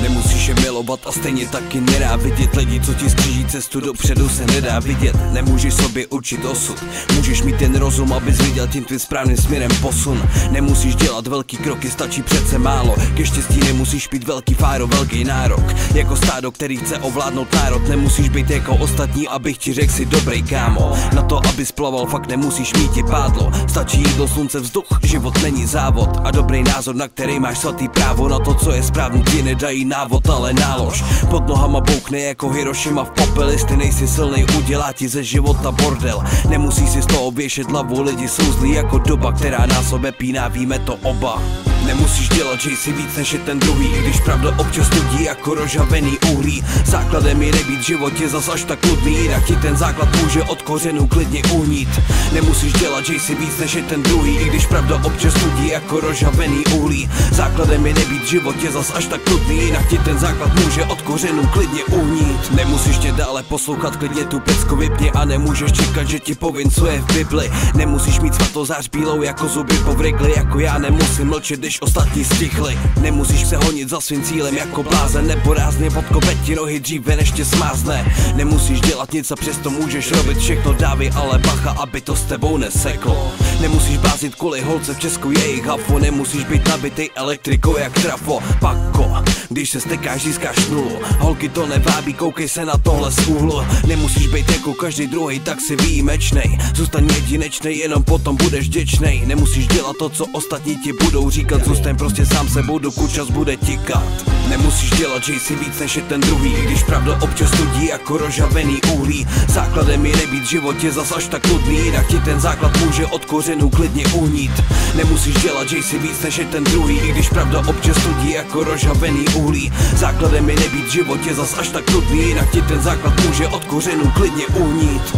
Nemusíš je milovat a stejně taky nenávidět lidi, co ti skříží cestu dopředu, se nedá vidět. Nemůžeš sobě určit osud, můžeš mít ten rozum, abys viděl tím tvým správným směrem posun. Nemusíš dělat velký kroky, stačí přece málo. Ke štěstí nemusíš být velký fáro, velký nárok. Jako stádo, který chce ovládnout národ. Nemusíš být jako ostatní, abych ti řekl si dobrý kámo. Na to, abys plaval, fakt nemusíš mít je pádlo. Stačí jídlo, slunce, vzduch, život není závod. A dobrý názor, na který máš svatý právo. Na to, co je správný, ti nedají návod, ale nálož. Pod nohama boukne jako Hirošima v popel. Jestli nejsi silnej, udělá ti ze života bordel. Nemusíš si z toho věšet hlavu, lidi jsou zlí jako doba, která nás obepíná, víme to oba. Nemusíš dělat, že jsi víc než je ten druhý, i když pravda občas nudí jako rozžavený uhlí. Základem je nebýt v životě zas až tak nudný, jinak ti ten základ může od kořenů klidně uhnít. Nemusíš dělat, že jsi víc než je ten druhý, i když pravda občas nudí jako rozžavený uhlí. Základem je nebýt v životě zas až tak nudný, jinak ti ten základ může od kořenů klidně uhnít. Nemusíš tě dále poslouchat, klidně tu pecku vypni a nemůžeš čekat, že ti povím, co je v Bibli. Nemusíš mít svatozář bílou jako zuby povrygly, jako já nemusím mlčet, když ostatní stichli. Nemusíš se honit za svým cílem jako blázen, nebo rázně podkopet ti nohy dříve než tě smázne. Nemusíš dělat nic a přesto můžeš robit všechno, dávej ale bacha, aby to s tebou neseklo. Nemusíš bláznit kvůli holce v Česku jejich hafo, nemusíš být nabitej elektrikou jak trafo. Pako, když se stekáš, získáš nulu. Holky to nevábí, koukej se na tohle z úhlu. Nemusíš být jako každý druhý, tak si výjimečnej. Zůstaň jedinečnej, jenom potom budeš vděčnej. Nemusíš dělat to, co ostatní ti budou říkat, zůstaň prostě sám sebou, dokud čas bude tikat. Nemusíš dělat, že jsi víc než je ten druhý, i když pravda občas nudí jako rozžavený uhlí. Základem je nebýt v životě zas až tak nudný, jinak ti ten základ může od kořenů klidně uhnít. Nemusíš dělat, že jsi víc než je ten druhý, i když pravda občas nudí jako rozžavený uhlí. Základem je nebýt v životě zas až tak nudný, jinak ti ten základ může od kořenů klidně uhnít.